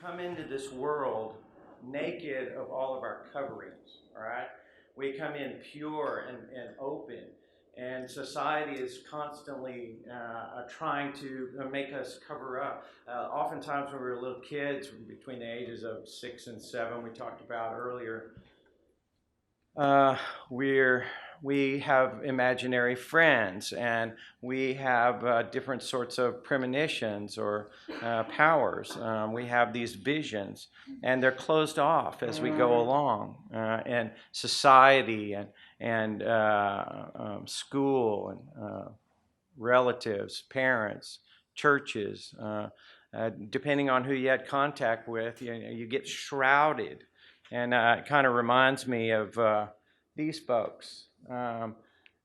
come into this world naked of all of our coverings, all right? We come in pure and open, and society is constantly trying to make us cover up. Oftentimes, when we were little kids, between the ages of 6 and 7, we talked about earlier, uh, we're we have imaginary friends, and we have different sorts of premonitions or powers. We have these visions, and they're closed off as we go along. And society and school and relatives, parents, churches, depending on who you had contact with, you get shrouded. And it kind of reminds me of these folks. Adam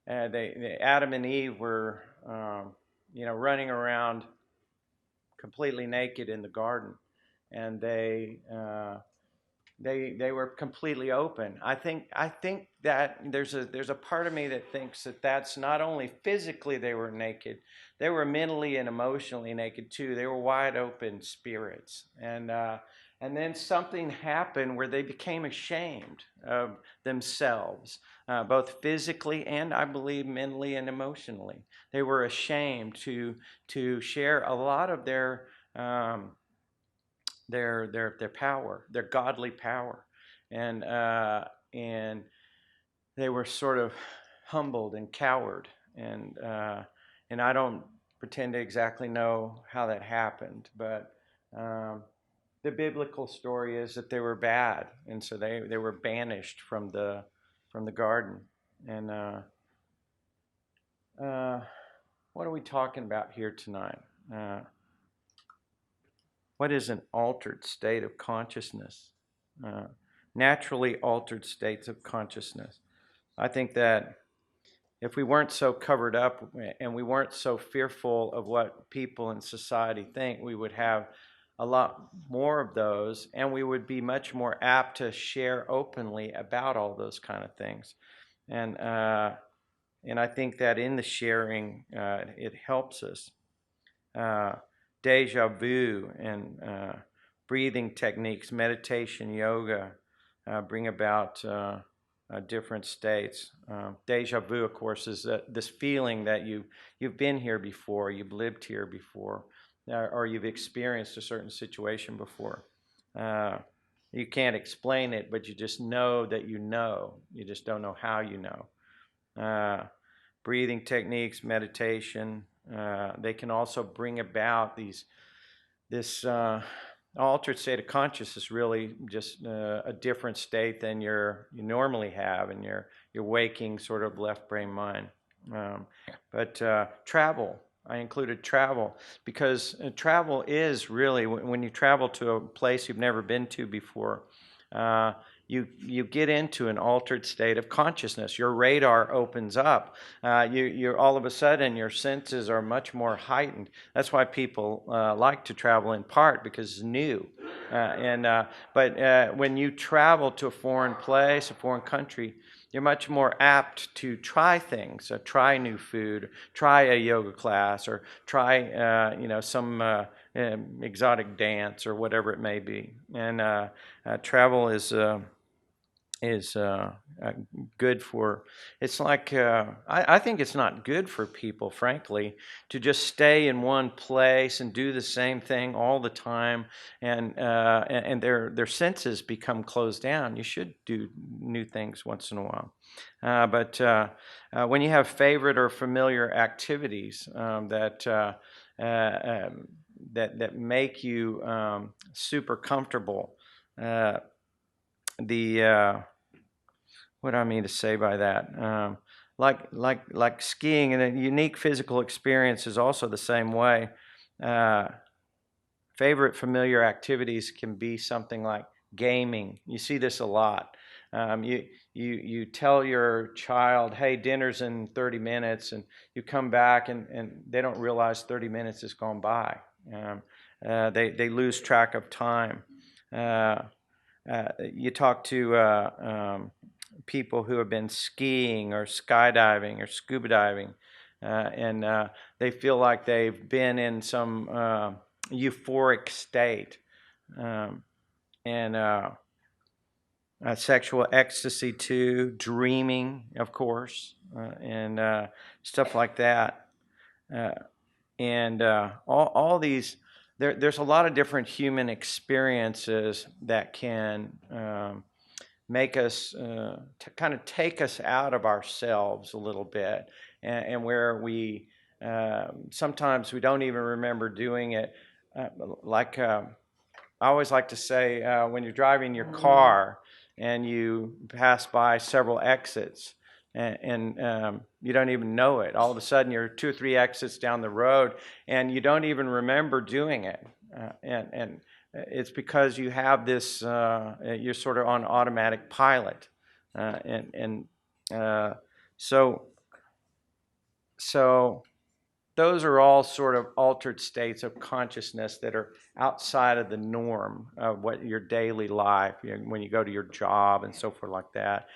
and Eve were, running around completely naked in the garden, and they were completely open. I think that there's a part of me that thinks that that's not only physically they were naked, they were mentally and emotionally naked too. They were wide open spirits, and then something happened where they became ashamed of themselves, both physically and I believe mentally and emotionally. They were ashamed to share a lot of um, their power, their godly power, and they were sort of humbled and cowered, and I don't pretend to exactly know how that happened, but the biblical story is that they were bad, and so they were banished from the garden, and uh, what are we talking about here tonight? Uh, What is an altered state of consciousness? Uh, Naturally altered states of consciousness. I think that if we weren't so covered up and we weren't so fearful of what people in society think, we would have a lot more of those, and we would be much more apt to share openly about all those kind of things. And and I think that in the sharing, it helps us. uh, Deja vu and breathing techniques, meditation, yoga bring about different states. Deja vu, of course, is this feeling that you've been here before, you've lived here before, or you've experienced a certain situation before. Uh, you can't explain it, but you just know that you know. You just don't know how you know. Uh, Breathing techniques, meditation, they can also bring about this altered state of consciousness. Really, just a different state than you normally have in your waking sort of left brain mind. But travel, I included travel because travel is really when you travel to a place you've never been to before. Uh, you get into an altered state of consciousness. Your radar opens up. You're all of a sudden your senses are much more heightened. That's why people like to travel in part because it's new. But when you travel to a foreign place, a foreign country, you're much more apt to try things, try new food, try a yoga class, or try some exotic dance or whatever it may be. And travel is good for. It's like I think it's not good for people, frankly, to just stay in one place and do the same thing all the time, and their senses become closed down. You should do new things once in a while, but when you have favorite or familiar activities that make you super comfortable. The What do I mean to say by that? Like skiing, and a unique physical experience is also the same way. Uh, Favorite familiar activities can be something like gaming. You see this a lot. You tell your child, "Hey, dinner's in 30 minutes," and you come back and they don't realize 30 minutes has gone by. Um, they lose track of time. Uh, you talk to people who have been skiing or skydiving or scuba diving, and they feel like they've been in some euphoric state. and sexual ecstasy too, dreaming, of course, and stuff like that. Uh, and all these, there's a lot of different human experiences that can make us kind of take us out of ourselves a little bit, and where we sometimes we don't even remember doing it. Like I always like to say, when you're driving your car and you pass by several exits, and you don't even know it. All of a sudden, you're 2 or 3 exits down the road, and you don't even remember doing it. And it's because you have this. You're sort of on automatic pilot, and so so those are all sort of altered states of consciousness that are outside of the norm of what your daily life, when you go to your job and so forth like that.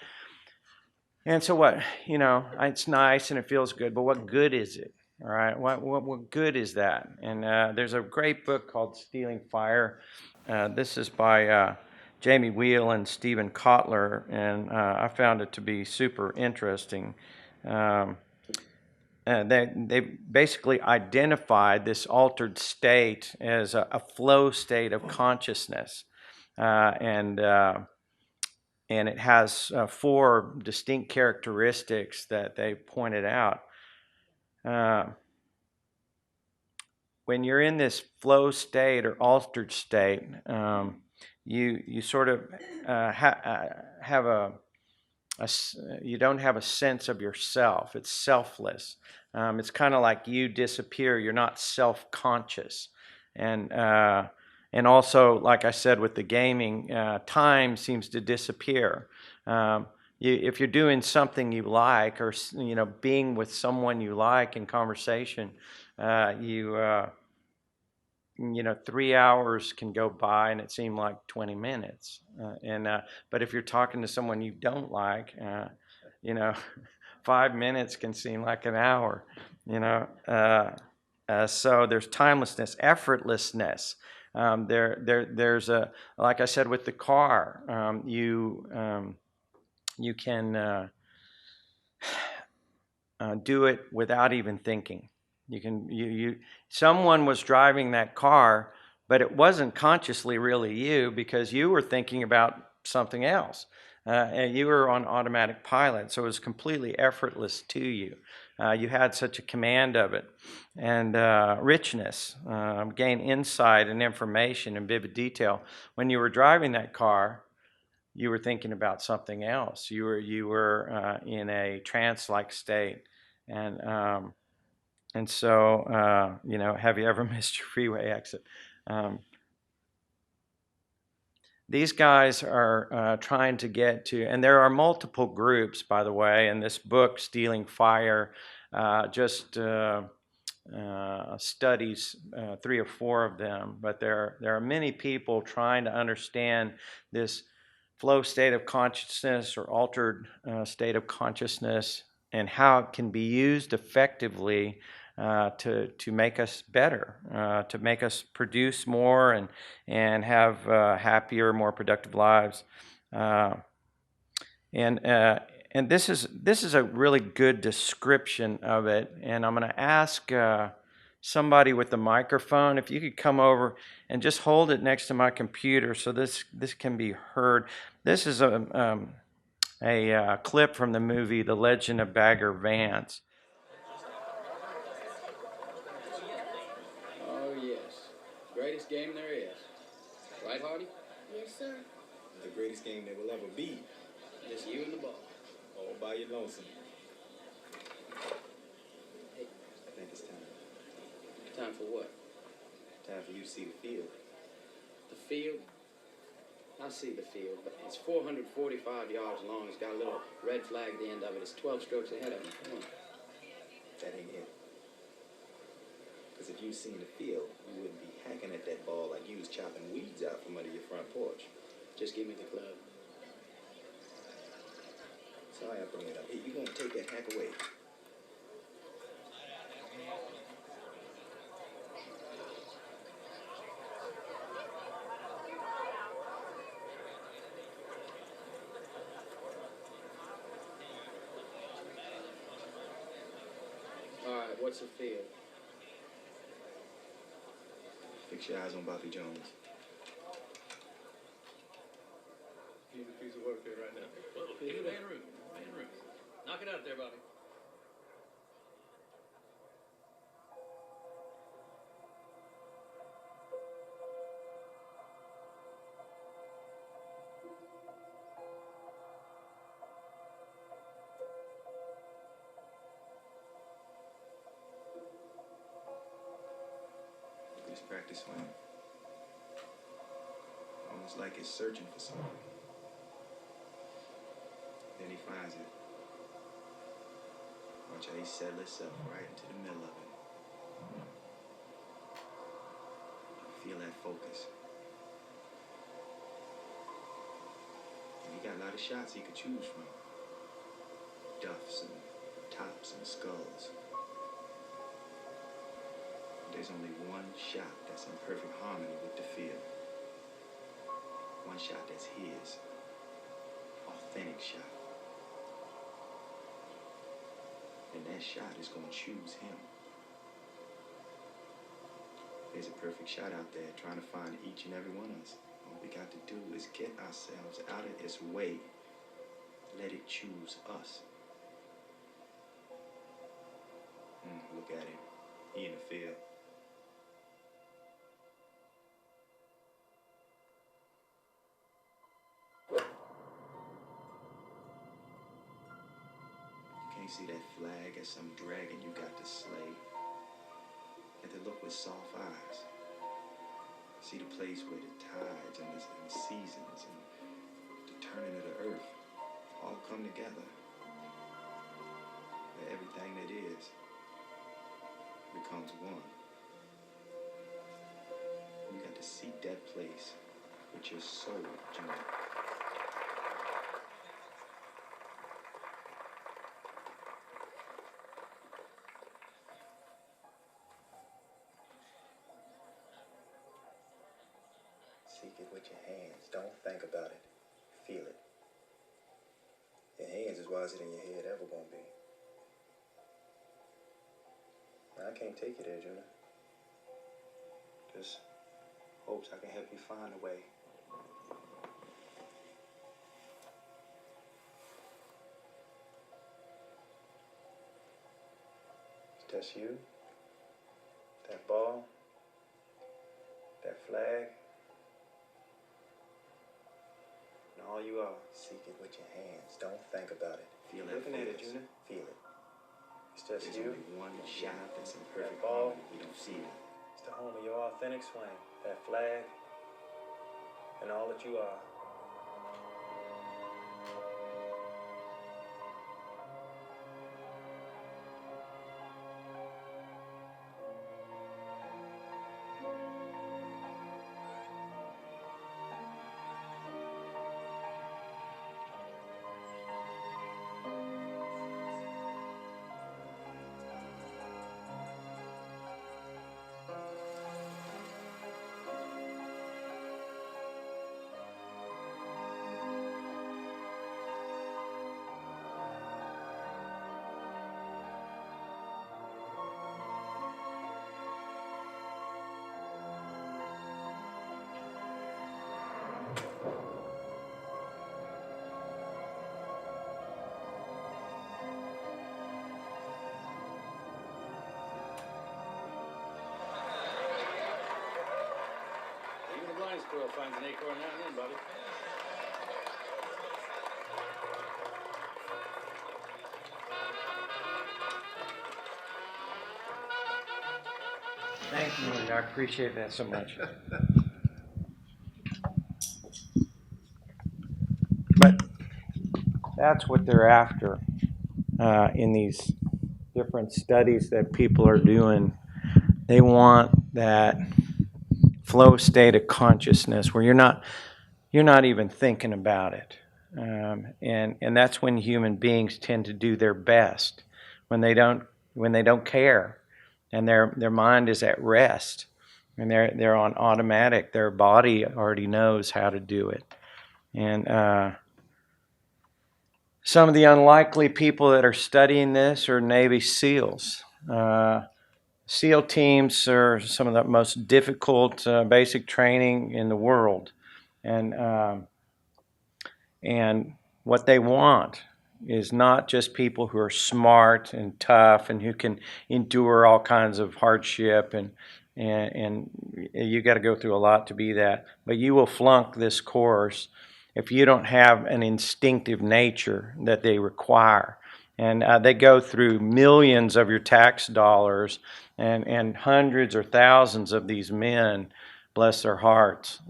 And so it's nice and it feels good, but what good is it? All right, what good is that? And there's a great book called Stealing Fire. This is by Jamie Wheel and Stephen Kotler, and I found it to be super interesting. They basically identified this altered state as a flow state of consciousness, and it has 4 distinct characteristics that they pointed out. When you're in this flow state or altered state, you sort of have you don't have a sense of yourself. It's selfless. It's kind of like you disappear. You're not self-conscious, and also, like I said, with the gaming, time seems to disappear. If you're doing something you like, or being with someone you like in conversation, you 3 hours can go by and it seemed like 20 minutes. But if you're talking to someone you don't like, 5 minutes can seem like an hour. So there's timelessness, effortlessness. There's like I said with the car, you can do it without even thinking. Someone was driving that car, but it wasn't consciously really you, because you were thinking about something else. And you were on automatic pilot, so it was completely effortless to you. You had such a command of it. And richness, gain insight and information in vivid detail. When you were driving that car, you were thinking about something else. You were in a trance-like state. And so, have you ever missed your freeway exit? These guys are trying to get to, and there are multiple groups, by the way, in this book, Stealing Fire, just studies 3 or 4 of them, but there are many people trying to understand this flow state of consciousness or altered state of consciousness, and how it can be used effectively to make us better, to make us produce more and have happier, more productive lives. And this is a really good description of it. And I'm going to ask somebody with the microphone if you could come over and just hold it next to my computer so this can be heard. This is a clip from the movie The Legend of Bagger Vance. Oh yes, greatest game there is. Right, Hardy? Yes, sir. The greatest game there will ever be. Just you and the ball. All by your lonesome. Hey, I think it's time. time for what? Time for you to see the field. The field? I see the field, but it's 445 yards long. It's got a little red flag at the end of it. It's 12 strokes ahead of me. Come on. That ain't it. Because if you seen the field, you wouldn't be hacking at that ball like you was chopping weeds out from under your front porch. Just give me the club. Sorry I bring it up. Hey, you gonna take that hack away. What's a field? Fix your eyes on Bobby Jones. He's a piece of work here right now. Whoa, hey, man room. Man room. Knock it out there, Bobby. Just practice swinging. Almost like he's searching for something. Then he finds it. Watch how he settles himself right into the middle of it. Feel that focus. And he got a lot of shots he could choose from. Duffs and tops and skulls. There's only one shot that's in perfect harmony with the field. One shot that's his. Authentic shot. And that shot is going to choose him. There's a perfect shot out there trying to find each and every one of us. All we got to do is get ourselves out of its way. Let it choose us. Look at him. He in the field. You can't see that flag as some dragon you got to slay. You have to look with soft eyes. See the place where the tides and the seasons and the turning of the earth all come together. Where everything that is becomes one. You got to seek that place with your soul, Junior. Seek it with your hands. Don't think about it. Feel it. Your hands is wiser than your head ever gonna be. I can't take you there, Junior. Just hopes I can help you find a way. That's you, that ball, that flag, and all you are. Seek it with your hands. Don't think about it. Feel that. Looking at it, Junior. Feel it. It's just There's you. Only one shot that's in perfect ball. You don't see it. It's the home of your authentic swing. That flag, and all that you are. Even the blind squirrel finds an acorn now and then, Bobby. Thank you, I appreciate that so much. But that's what they're after in these different studies that people are doing. They want that flow state of consciousness where you're not even thinking about it, and that's when human beings tend to do their best, when they don't care, and their mind is at rest, and they're on automatic. Their body already knows how to do it, and some of the unlikely people that are studying this are Navy SEALs. SEAL teams are some of the most difficult basic training in the world, and and what they want is not just people who are smart and tough and who can endure all kinds of hardship, and you got to go through a lot to be that. But you will flunk this course if you don't have an instinctive nature that they require. And they go through millions of your tax dollars and hundreds or thousands of these men, bless their hearts,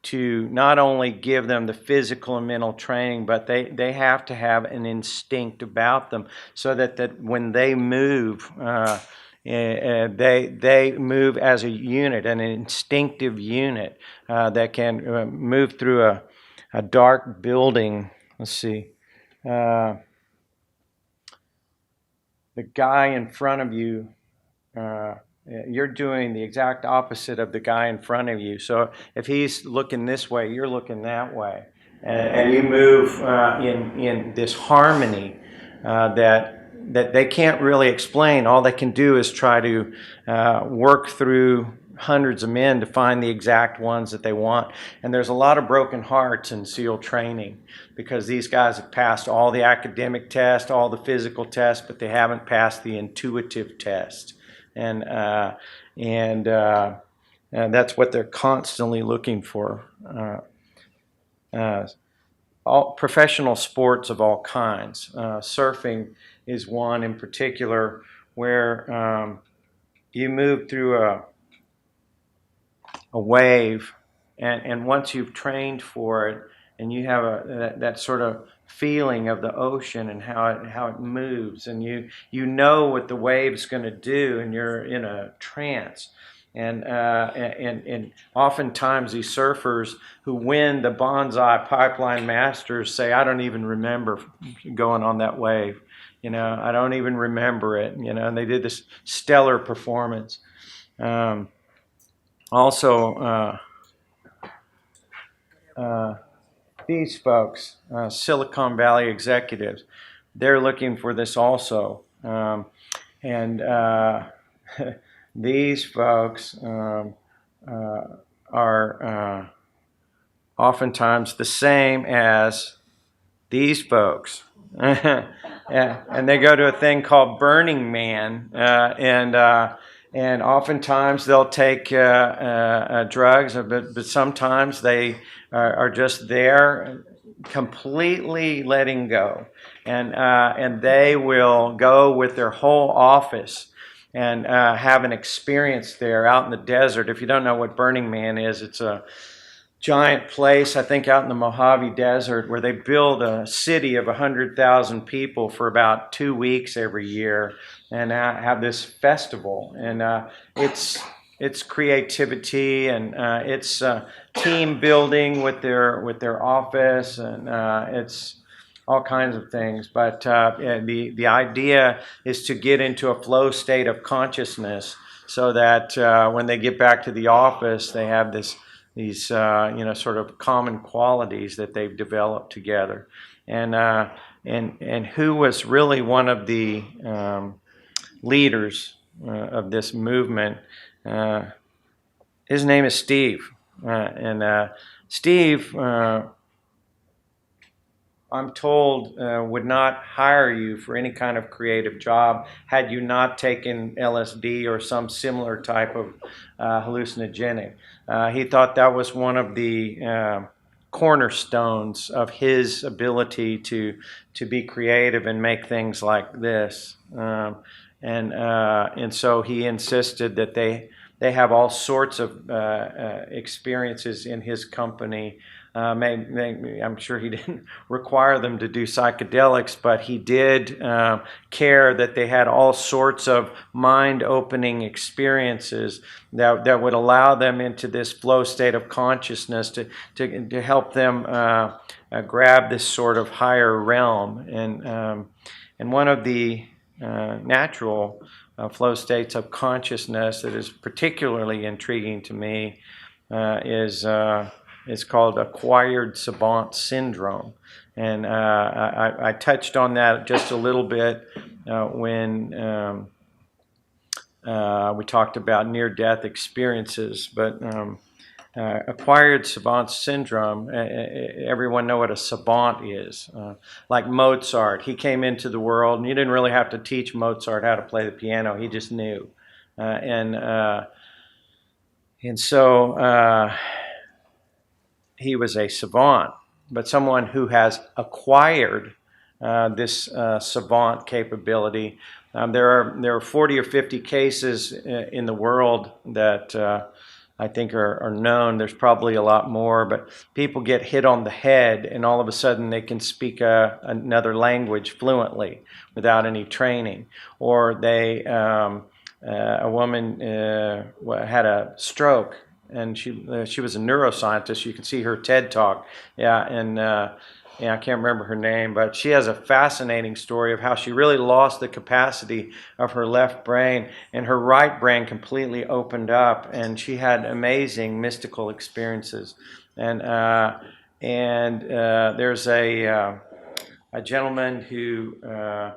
to not only give them the physical and mental training, but they have to have an instinct about them so that when they move, they move as a unit, an instinctive unit that can move through a dark building. Let's see. The guy in front of you, you're doing the exact opposite of the guy in front of you. So if he's looking this way, you're looking that way. And you move in this harmony that they can't really explain. All they can do is try to work through hundreds of men to find the exact ones that they want. And there's a lot of broken hearts in SEAL training because these guys have passed all the academic tests, all the physical tests, but they haven't passed the intuitive test. And that's what they're constantly looking for. All professional sports of all kinds. Surfing is one in particular where you move through a wave, and once you've trained for it, and you have that sort of feeling of the ocean and how it moves, and you know what the wave's going to do, and you're in a trance. And oftentimes these surfers who win the Bonsai Pipeline Masters say, "I don't even remember going on that wave. I don't even remember it." And they did this stellar performance. Also, these folks, Silicon Valley executives, they're looking for this also. And these folks are oftentimes the same as these folks. And they go to a thing called Burning Man, and oftentimes they'll take drugs, but sometimes they are just there completely letting go. And they will go with their whole office and have an experience there out in the desert. If you don't know what Burning Man is, it's a giant place, I think, out in the Mojave Desert, where they build a city of 100,000 people for about 2 weeks every year, and have this festival. And it's creativity, and it's team building with their office, and it's all kinds of things. But the idea is to get into a flow state of consciousness, so that when they get back to the office, they have these sort of common qualities that they've developed together. And who was really one of the leaders of this movement? His name is Steve. Steve, I'm told, would not hire you for any kind of creative job had you not taken LSD or some similar type of hallucinogenic. He thought that was one of the cornerstones of his ability to be creative and make things like this. And so he insisted that they have all sorts of experiences in his company. I'm sure he didn't require them to do psychedelics, but he did care that they had all sorts of mind-opening experiences that would allow them into this flow state of consciousness to help them grab this sort of higher realm. And one of the natural flow states of consciousness that is particularly intriguing to me is called acquired savant syndrome. And I touched on that just a little bit when we talked about near-death experiences, but acquired savant syndrome, everyone know what a savant is. Like Mozart, he came into the world and you didn't really have to teach Mozart how to play the piano. He just knew. And so he was a savant, but someone who has acquired this savant capability. There are 40 or 50 cases in the world that I think are known. There's probably a lot more, but people get hit on the head and all of a sudden they can speak another language fluently without any training. Or a woman had a stroke and she was a neuroscientist. You can see her TED talk. Yeah, and I can't remember her name, but she has a fascinating story of how she really lost the capacity of her left brain, and her right brain completely opened up, and she had amazing mystical experiences. And there's a gentleman who I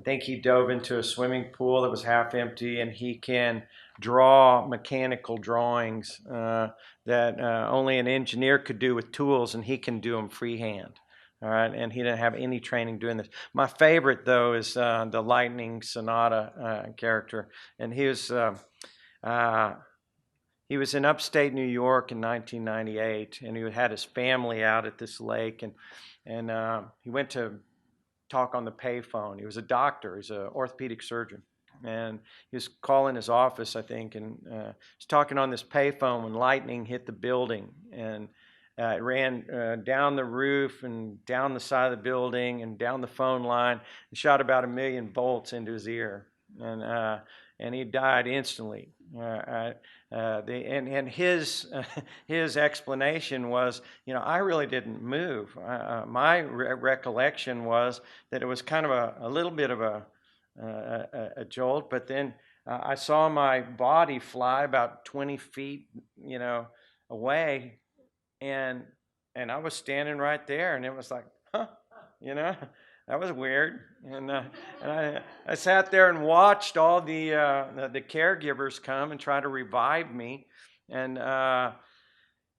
think he dove into a swimming pool that was half empty, and he can draw mechanical drawings that only an engineer could do with tools, and he can do them freehand. All right, and he didn't have any training doing this. My favorite, though, is the Lightning Sonata character, and uh, he was in upstate New York in 1998, and he had his family out at this lake, and he went to talk on the payphone. He was a doctor. He's an orthopedic surgeon, and he was calling his office, I think, and he's talking on this payphone when lightning hit the building, and it ran down the roof and down the side of the building and down the phone line and shot about 1,000,000 volts into his ear, and he died instantly. And his explanation was, I really didn't move. My recollection was that it was kind of a little bit of a jolt, but then I saw my body fly about 20 feet, away, and I was standing right there, and it was like, huh, you know, that was weird. And I sat there and watched all the caregivers come and try to revive me, and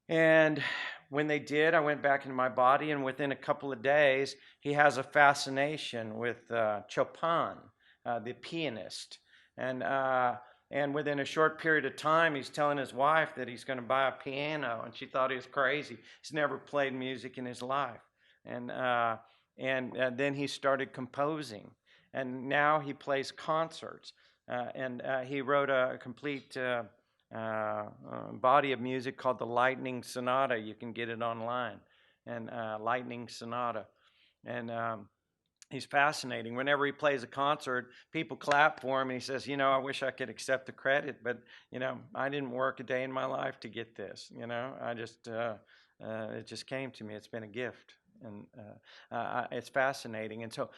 and when they did, I went back into my body, and within a couple of days, he has a fascination with Chopin, the pianist. And, uh, and within a short period of time, he's telling his wife that he's going to buy a piano, and she thought he was crazy. He's never played music in his life. And, uh, and then he started composing, and now he plays concerts. And he wrote a complete body of music called the Lightning Sonata. You can get it online, and Lightning Sonata. And he's fascinating. Whenever he plays a concert, people clap for him, and he says, I wish I could accept the credit, but I didn't work a day in my life to get this. I just it just came to me. It's been a gift, and it's fascinating. And so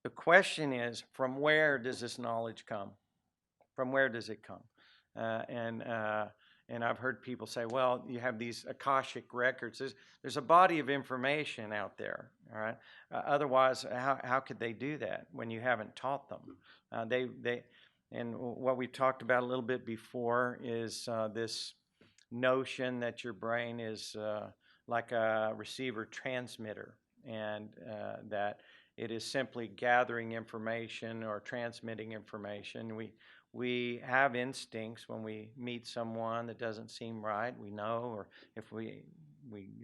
the question is, from where does this knowledge come? From where does it come? Uh, and uh, and I've heard people say, well, you have these Akashic records. There's a body of information out there, all right? Otherwise, how could they do that when you haven't taught them? And what we talked about a little bit before is this notion that your brain is like a receiver transmitter, and that it is simply gathering information or transmitting information. We have instincts when we meet someone that doesn't seem right. We know, or if we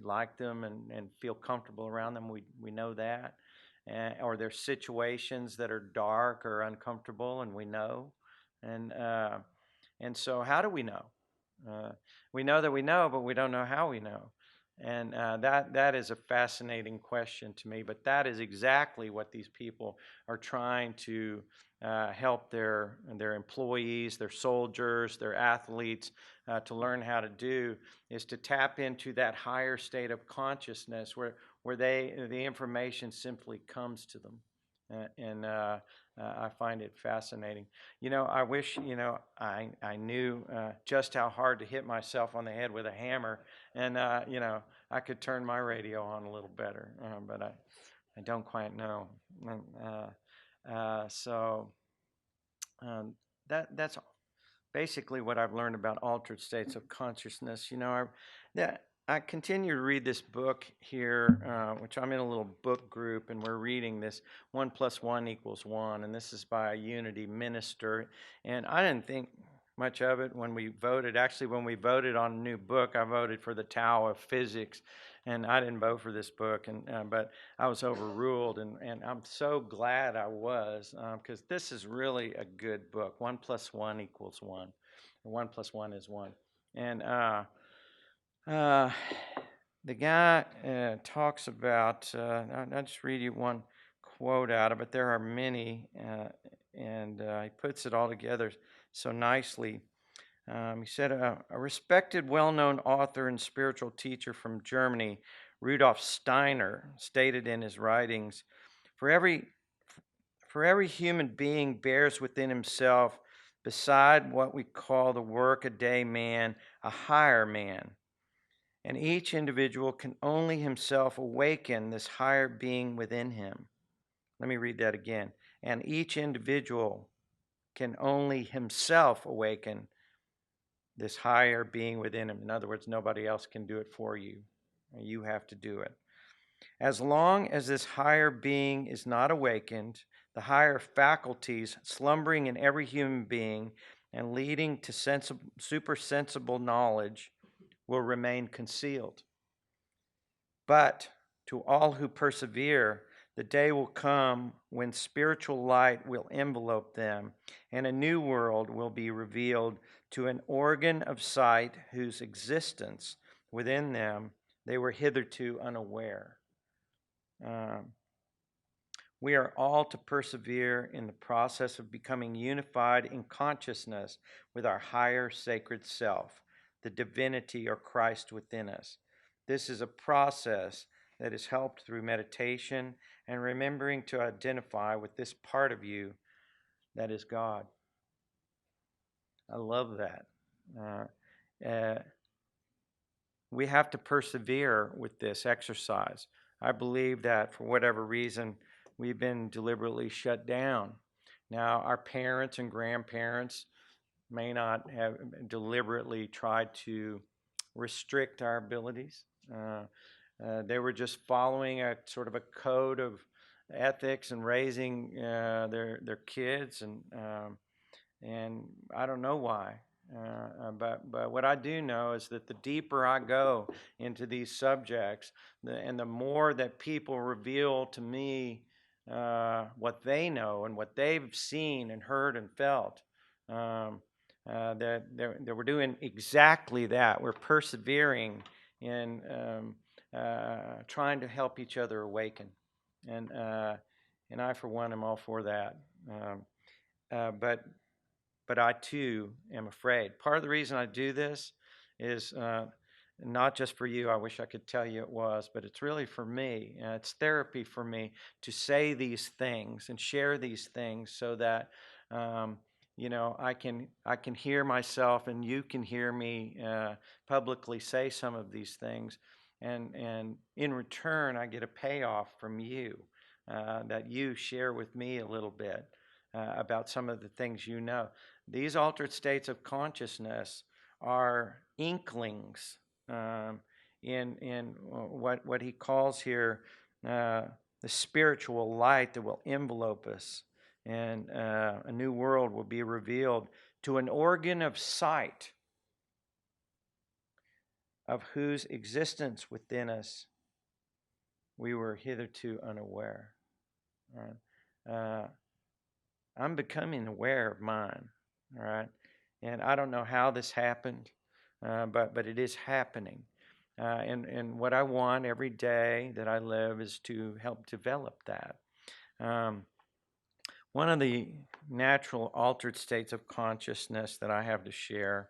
like them and feel comfortable around them, we know that. Or there's situations that are dark or uncomfortable, and we know. And and so, how do we know? Uh, we know that we know, but we don't know how we know. And that is a fascinating question to me. But that is exactly what these people are trying to help their employees, their soldiers, their athletes to learn how to do, is to tap into that higher state of consciousness where the information simply comes to them. And I find it fascinating. I wish, I knew just how hard to hit myself on the head with a hammer, and, I could turn my radio on a little better, but I don't quite know. And, So that's basically what I've learned about altered states of consciousness. I continue to read this book here, which I'm in a little book group, and we're reading this 1 + 1 = 1, and this is by a Unity minister. And I didn't think much of it when we voted. Actually, when we voted on a new book, I voted for the Tao of Physics, and I didn't vote for this book, but I was overruled, and I'm so glad I was, because this is really a good book. 1 + 1 = 1. 1 + 1 is 1. And uh, the guy talks about, I'll just read you one quote out of it. There are many, and he puts it all together so nicely. He said, a respected, well-known author and spiritual teacher from Germany, Rudolf Steiner, stated in his writings, for every human being bears within himself, beside what we call the work-a-day man, a higher man. And each individual can only himself awaken this higher being within him. Let me read that again. And each individual can only himself awaken this higher being within him. In other words, nobody else can do it for you. You have to do it. As long as this higher being is not awakened, the higher faculties slumbering in every human being and leading to supersensible knowledge will remain concealed. But to all who persevere, the day will come when spiritual light will envelope them, and a new world will be revealed to an organ of sight whose existence within them they were hitherto unaware. We are all to persevere in the process of becoming unified in consciousness with our higher sacred self, the divinity or Christ within us. This is a process that is helped through meditation and remembering to identify with this part of you that is God. I love that. We have to persevere with this exercise. I believe that for whatever reason, we've been deliberately shut down. Now, our parents and grandparents may not have deliberately tried to restrict our abilities. They were just following a sort of a code of ethics and raising their kids, and I don't know why. But what I do know is that the deeper I go into these subjects, and the more that people reveal to me what they know and what they've seen and heard and felt, that we're doing exactly that. We're persevering in trying to help each other awaken, and I, for one, am all for that. But I too am afraid. Part of the reason I do this is not just for you. I wish I could tell you it was, but it's really for me. It's therapy for me to say these things and share these things so that I can hear myself and you can hear me publicly say some of these things, and in return I get a payoff from you that you share with me a little bit about some of the things you know. These altered states of consciousness are inklings in what he calls here the spiritual light that will envelope us, and a new world will be revealed to an organ of sight of whose existence within us we were hitherto unaware. I'm becoming aware of mine, all right? And I don't know how this happened, but it is happening. And what I want every day that I live is to help develop that. One of the natural altered states of consciousness that I have to share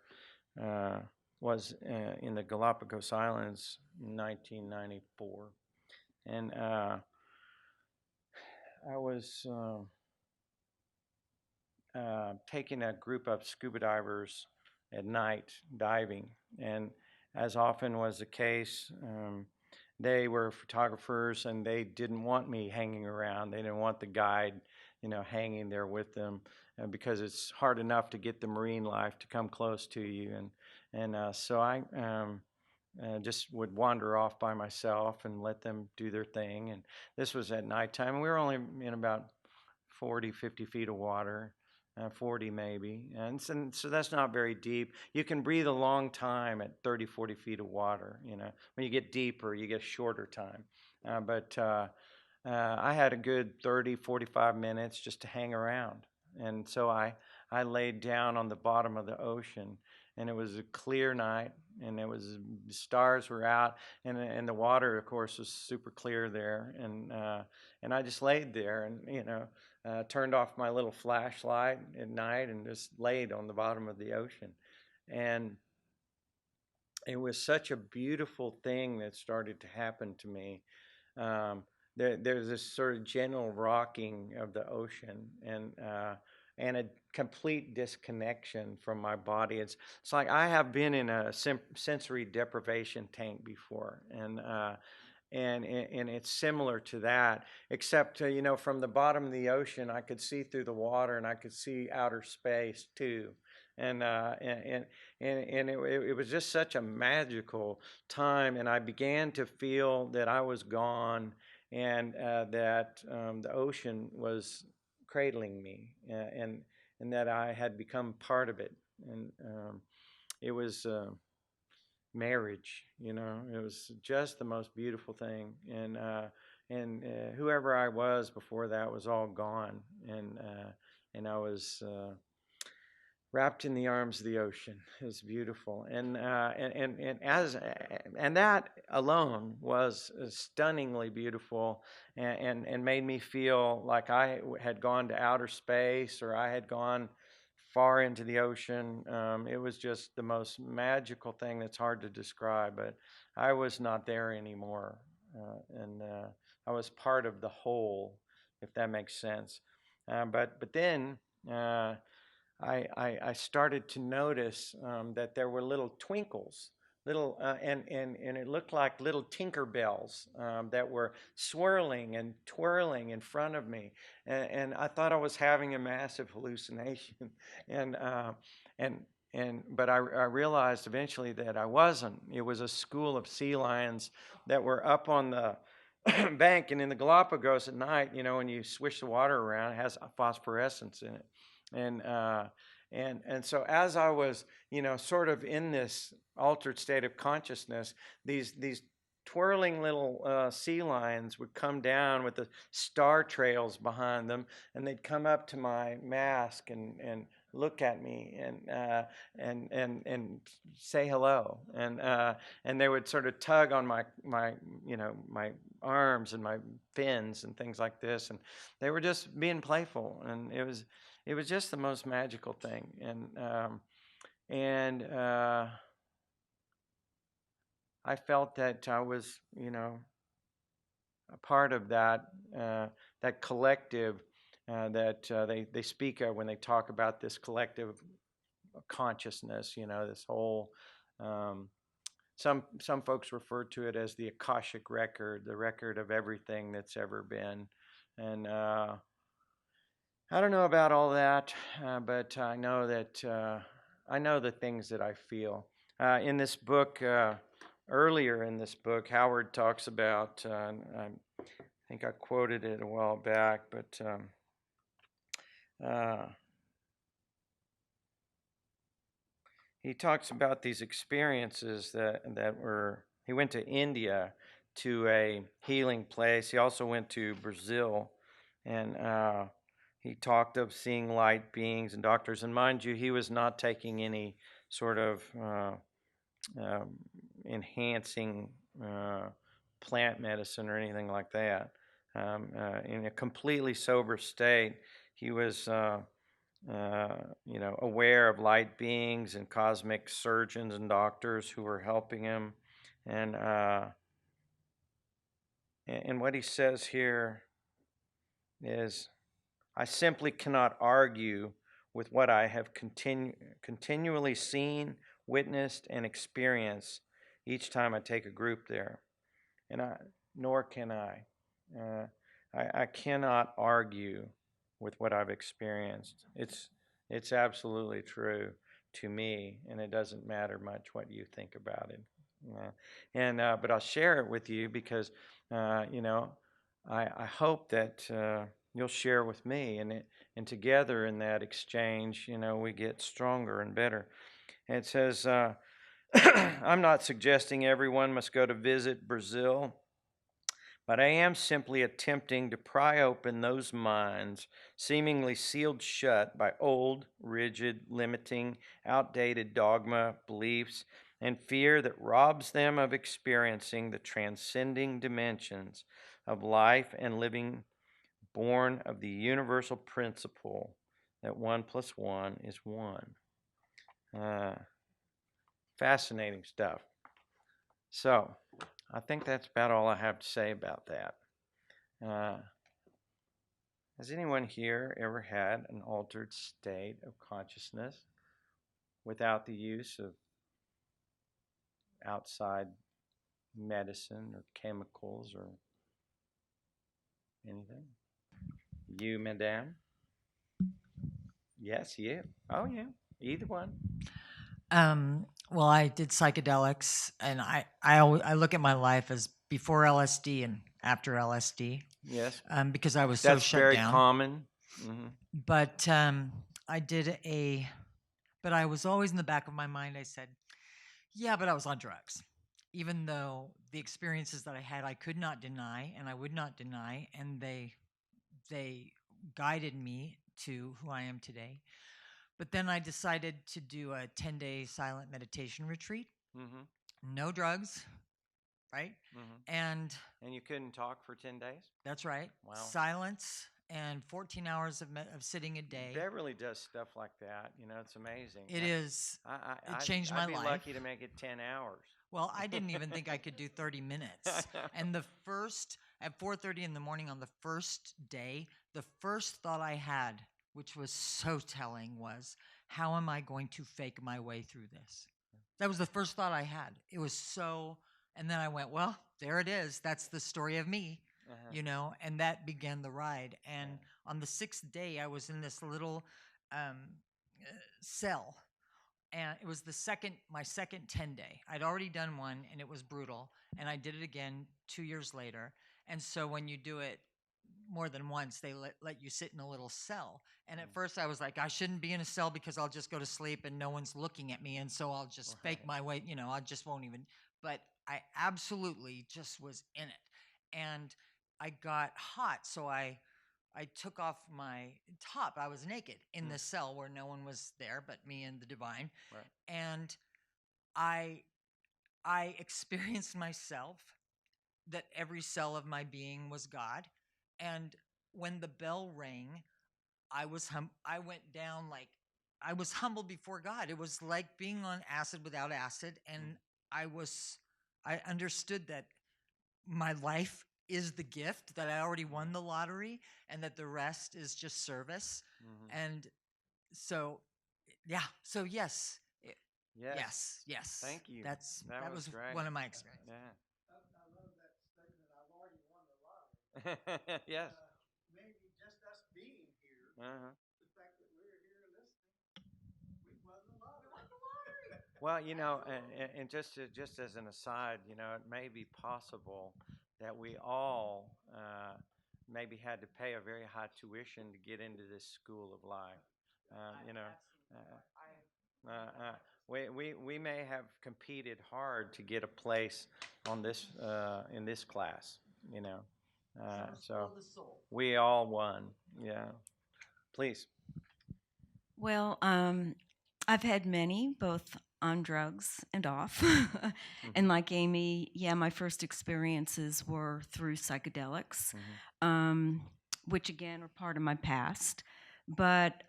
was in the Galapagos Islands in 1994. And I was taking a group of scuba divers at night diving, and as often was the case, they were photographers and they didn't want me hanging around. They didn't want the guide hanging there with them, because it's hard enough to get the marine life to come close to you, and so I just would wander off by myself and let them do their thing. And this was at nighttime. We were only in about 40, 50 feet of water, 40 maybe. And so that's not very deep. You can breathe a long time at 30, 40 feet of water. When you get deeper, you get a shorter time. But I had a good 30, 45 minutes just to hang around. And so I laid down on the bottom of the ocean, and it was a clear night, and the stars were out, and the water, of course, was super clear there. And I just laid there, and turned off my little flashlight at night and just laid on the bottom of the ocean. And it was such a beautiful thing that started to happen to me. Um, there's this sort of gentle rocking of the ocean, and a complete disconnection from my body. It's like I have been in a sensory deprivation tank before, and it's similar to that, except from the bottom of the ocean, I could see through the water, and I could see outer space too. And it was just such a magical time, and I began to feel that I was gone, and that the ocean was cradling me, and that I had become part of it. And it was marriage. It was just the most beautiful thing. And whoever I was before that was all gone, and I was wrapped in the arms of the ocean. It was beautiful, and that alone was stunningly beautiful, and made me feel like I had gone to outer space, or I had gone far into the ocean. It was just the most magical thing that's hard to describe, but I was not there anymore, and I was part of the whole, if that makes sense. But then. I started to notice that there were little twinkles, and it looked like little tinker bells that were swirling and twirling in front of me, and I thought I was having a massive hallucination, and uh, and but I realized eventually that I wasn't. It was a school of sea lions that were up on the bank, and in the Galapagos at night, when you swish the water around, it has phosphorescence in it, and uh, and so as I was, sort of in this altered state of consciousness, these twirling little sea lions would come down with the star trails behind them, and they'd come up to my mask and look at me, and say hello, and they would sort of tug on my arms and my fins and things like this, and they were just being playful, and it was just the most magical thing, and I felt that I was, a part of that collective that they speak of when they talk about this collective consciousness. This whole. Some folks refer to it as the Akashic record, the record of everything that's ever been, and I don't know about all that, but I know the things that I feel. In this book, earlier in this book, Howard talks about. I think I quoted it a while back, but uh, he talks about these experiences that were. He went to India to a healing place. He also went to Brazil, and he talked of seeing light beings and doctors. And mind you, he was not taking any sort of um, enhancing plant medicine or anything like that. In a completely sober state, he was, aware of light beings and cosmic surgeons and doctors who were helping him. And and what he says here is, I simply cannot argue with what I have continually seen, witnessed, and experienced each time I take a group there. And nor can I. I cannot argue with what I've experienced. It's absolutely true to me, and it doesn't matter much what you think about it. But I'll share it with you because you know I hope that you'll share with me, and together in that exchange, we get stronger and better. And it says, I'm not suggesting everyone must go to visit Brazil, but I am simply attempting to pry open those minds seemingly sealed shut by old, rigid, limiting, outdated dogma, beliefs, and fear that robs them of experiencing the transcending dimensions of life and living born of the universal principle that 1 plus 1 is 1. Uh, Fascinating stuff. So, I think that's about all I have to say about that. Uh, has anyone here ever had an altered state of consciousness without the use of outside medicine or chemicals or anything? You, madame? Yes, you. Oh, yeah. Either one. Well, I did psychedelics, and I look at my life as before LSD and after LSD, Yes. because I was so That's shut very down. common. Mm-hmm. But I did but I was always in the back of my mind. I said, yeah, but I was on drugs, even though the experiences that I had, I could not deny, and I would not deny, and they guided me to who I am today. But then I decided to do a 10-day silent meditation retreat. Mm-hmm. No drugs, right? Mm-hmm. And And you couldn't talk for 10 days? that's right. Wow. Silence and 14 hours of sitting a day. Beverly does stuff like that. It's amazing. It is. It changed my I'd be life. lucky to make it 10 hours. Well, I didn't even think I could do 30 minutes. And at 4:30 in the morning on the first day, the first thought I had, which was so telling, was, how am I going to fake my way through this? That was the first thought I had. It was so, and then I went, well, there it is. That's the story of me, and that began the ride. And on the 6th day, I was in this little cell, and it was my second 10-day. I'd already done one, and it was brutal, and I did it again 2 years later. And so when you do it more than once, they let you sit in a little cell. And at first I was like, I shouldn't be in a cell because I'll just go to sleep and no one's looking at me, and so I'll just fake my way, I just won't even. But I absolutely just was in it. And I got hot, so I took off my top. I was naked in the cell where no one was there but me and the divine. Right. And I experienced myself, that every cell of my being was God. And when the bell rang, I went down, like I was humbled before God. It was like being on acid without acid, and I understood that my life is the gift, that I already won the lottery, and that the rest is just service. Mm-hmm. And so, yeah. So yes. Yes. Yes. Thank you. That was great. one of my experiences. Yeah. I love that statement. I've already won the lottery. Yes. Maybe just us being here, Uh-huh. the fact that we're here listening, we won the lottery. Well, and just as an aside, it may be possible that we all maybe had to pay a very high tuition to get into this school of life. You know, we may have competed hard to get a place on this in this class. So we all won. Yeah, please. Well, I've had many, both on drugs and off. And like Amy, yeah, my first experiences were through psychedelics, which again are part of my past. But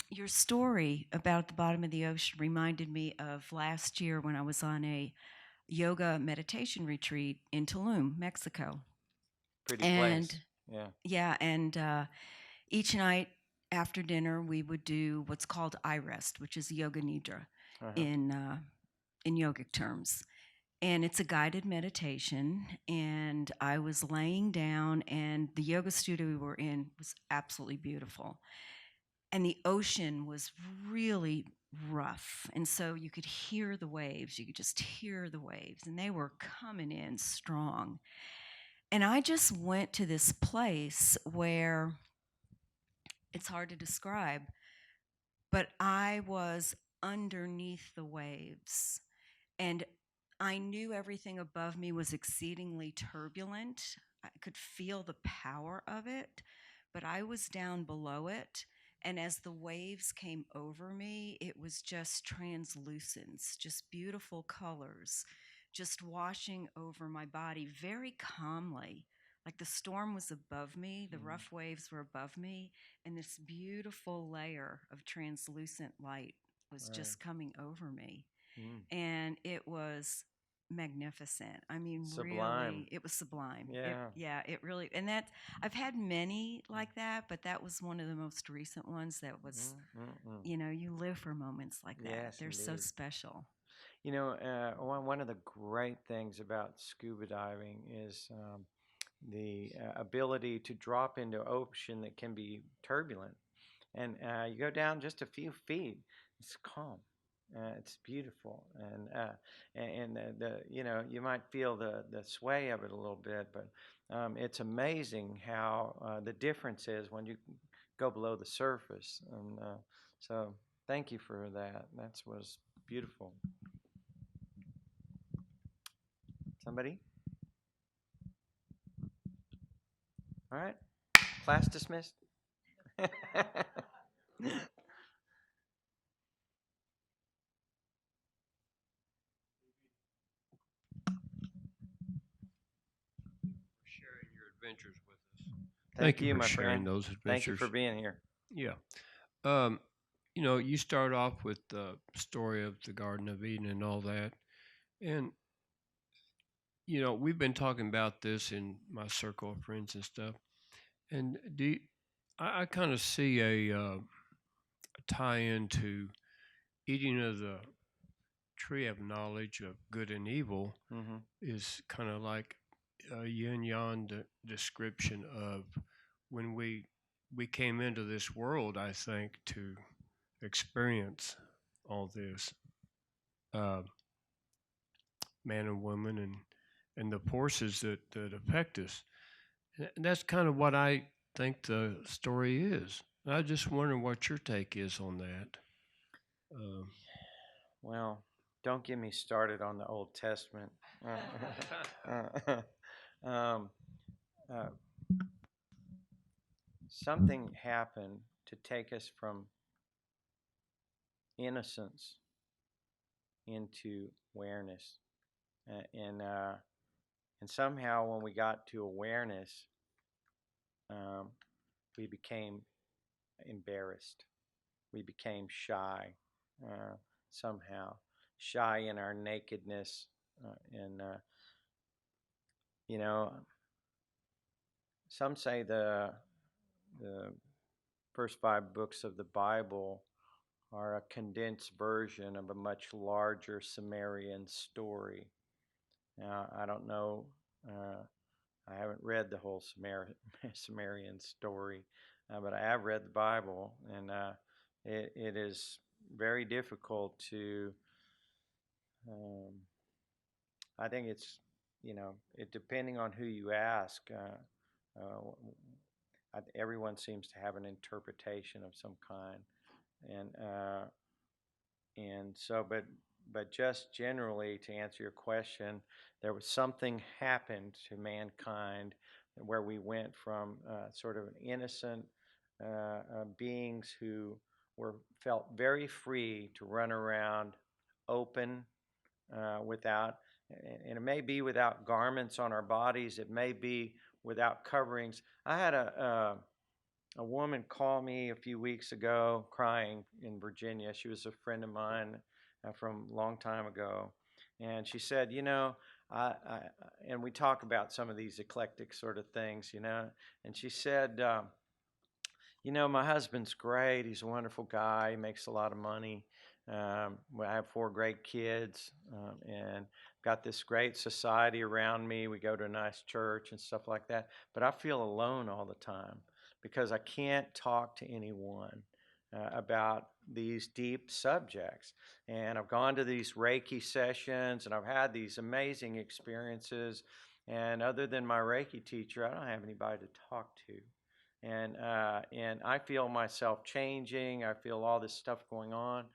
your story about the bottom of the ocean reminded me of last year when I was on a yoga meditation retreat in Tulum, Mexico. Pretty And place. Yeah. yeah, and each night after dinner, we would do what's called eye rest, which is yoga nidra in yogic terms. And it's a guided meditation. And I was laying down, and the yoga studio we were in was absolutely beautiful. And the ocean was really rough. And so you could hear the waves. You could just hear the waves. And they were coming in strong. And I just went to this place where it's hard to describe, but I was underneath the waves. And I knew everything above me was exceedingly turbulent. I could feel the power of it, but I was down below it. And as the waves came over me, it was just translucence, just beautiful colors, just washing over my body very calmly. Like the storm was above me, the rough waves were above me, and this beautiful layer of translucent light was Right. just coming over me. Mm. And it was magnificent. I mean, Sublime. really, it was sublime. Yeah. Yeah, it really, and that I've had many like that, but that was one of the most recent ones that was, you live for moments like that. Yes, They're so indeed. special. You know, one of the great things about scuba diving is the ability to drop into ocean that can be turbulent. And you go down just a few feet, it's calm. It's beautiful, and the you might feel the sway of it a little bit, but it's amazing how the difference is when you go below the surface. And so, thank you for that. That was beautiful. Somebody? All right. Class dismissed. Sharing your adventures with us. Thank Thank you you, for my sharing friend. those Thank you adventures. for being here. Yeah. Um, you start off with the story of the Garden of Eden and all that. And, we've been talking about this in my circle of friends and stuff. And I kind of see a tie into eating of the tree of knowledge of good and evil Mm-hmm. is kind of like a yin yang description of when we came into this world. I think to experience all this, uh, man and woman, and the forces that affect us. And that's kind of what I think the story is. And I just wonder what your take is on that. Um, Well, don't get me started on the Old Testament. um, uh, Something happened to take us from innocence into awareness, and and somehow when we got to awareness, um, we became embarrassed. We became shy, somehow shy in our nakedness, and you know, some say the first 5 books of the Bible are a condensed version of a much larger Sumerian story. Now, I don't know, uh, I haven't read the whole Sumerian story, but I have read the Bible, and it is very difficult to, um, I think it's, depending on who you ask, everyone seems to have an interpretation of some kind. And so, but just generally to answer your question, there was something happened to mankind where we went from sort of an innocent beings who were felt very free to run around open without, and it may be without garments on our bodies, it may be without coverings. I had a woman called me a few weeks ago crying in Virginia. She was a friend of mine from a long time ago. And she said, I, and we talk about some of these eclectic sort of things, and she said, my husband's great. He's a wonderful guy. He makes a lot of money. I have 4 great kids, and got this great society around me. We go to a nice church and stuff like that. But I feel alone all the time because I can't talk to anyone about these deep subjects. And I've gone to these Reiki sessions and I've had these amazing experiences. And other than my Reiki teacher, I don't have anybody to talk to. And I feel myself changing. I feel all this stuff going on,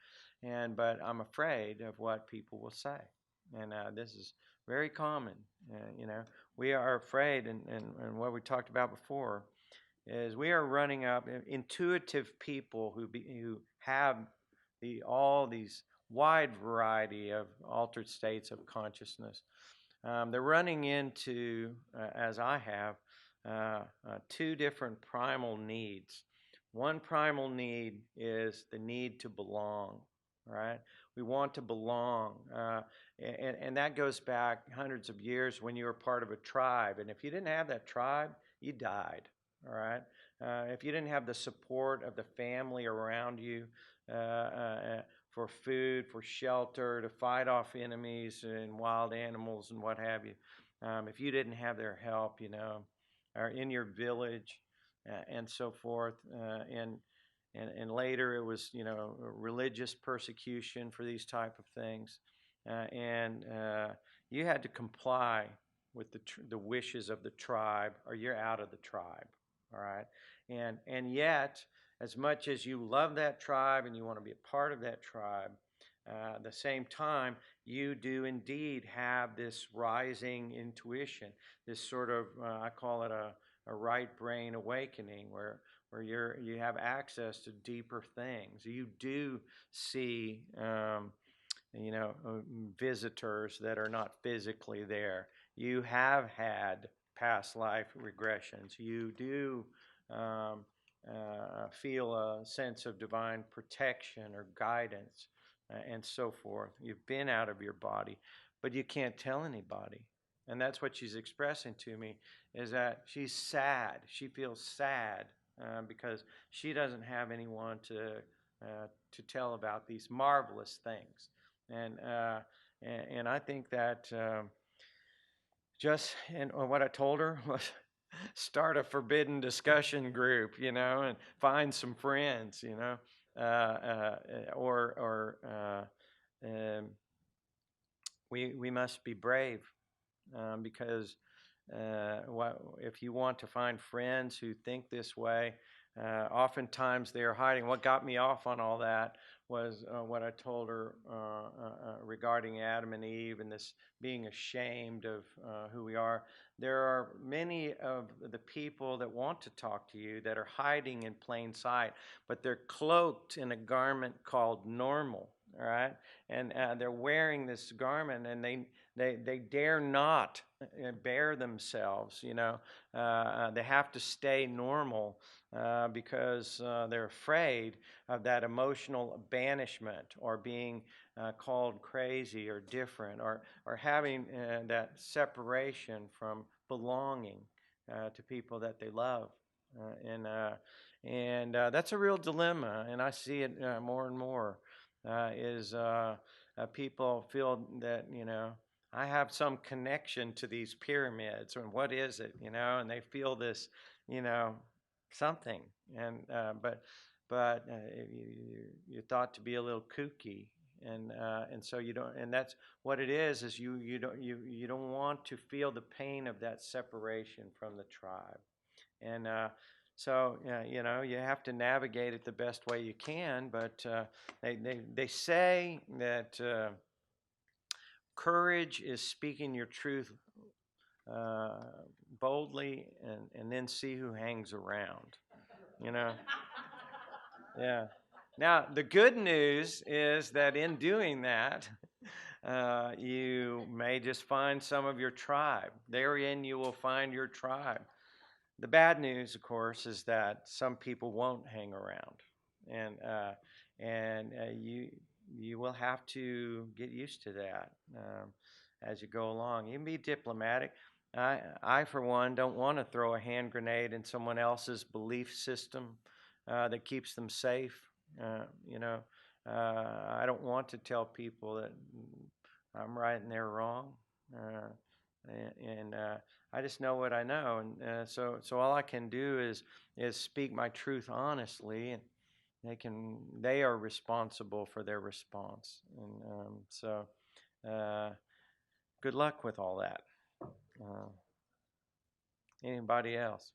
but I'm afraid of what people will say, and this is very common. We are afraid, and what we talked about before is we are running up intuitive people who have all these wide variety of altered states of consciousness. They're running into, as I have, 2 different primal needs. One primal need is the need to belong, right? We want to belong. And that goes back hundreds of years when you were part of a tribe. And if you didn't have that tribe, you died, all right? If you didn't have the support of the family around you, for food, for shelter, to fight off enemies and wild animals and what have you. If you didn't have their help, or in your village and so forth, and later it was, religious persecution for these type of things, and you had to comply with the wishes of the tribe, or you're out of the tribe. All right, and yet, as much as you love that tribe and you want to be a part of that tribe, at the same time, you do indeed have this rising intuition, this sort of, I call it a right brain awakening, where you have access to deeper things. You do see, visitors that are not physically there. You have had past life regressions. You do feel a sense of divine protection or guidance, and so forth. You've been out of your body, but you can't tell anybody. And that's what she's expressing to me, is that she's sad. She feels sad because she doesn't have anyone to tell about these marvelous things. And and I think that and what I told her was start a forbidden discussion group, and find some friends, or um, we must be brave, because if you want to find friends who think this way, oftentimes they are hiding. What got me off on all that was what I told her regarding Adam and Eve and this being ashamed of who we are. There are many of the people that want to talk to you that are hiding in plain sight, but they're cloaked in a garment called normal. All right, and they're wearing this garment, and they dare not bear themselves. They have to stay normal because they're afraid of that emotional banishment, or being called crazy or different, or having that separation from belonging to people that they love. And that's a real dilemma, and I see it more and more. Is People feel that, I have some connection to these pyramids, and what is it, and they feel this, something, and you're thought to be a little kooky, and so you don't, and that's what it is you don't want to feel the pain of that separation from the tribe, and so you have to navigate it the best way you can, but they say that courage is speaking your truth uh, boldly, and then see who hangs around. You know? Yeah. Now, the good news is that in doing that, you may just find some of your tribe. Therein, you will find your tribe. The bad news, of course, is that some people won't hang around, and you will have to get used to that as you go along. You can be diplomatic. I for one, don't want to throw a hand grenade in someone else's belief system that keeps them safe. You know, I don't want to tell people that I'm right and they're wrong. And I just know what I know, and so all I can do is speak my truth honestly, and they are responsible for their response, and so good luck with all that. Uh, Anybody else?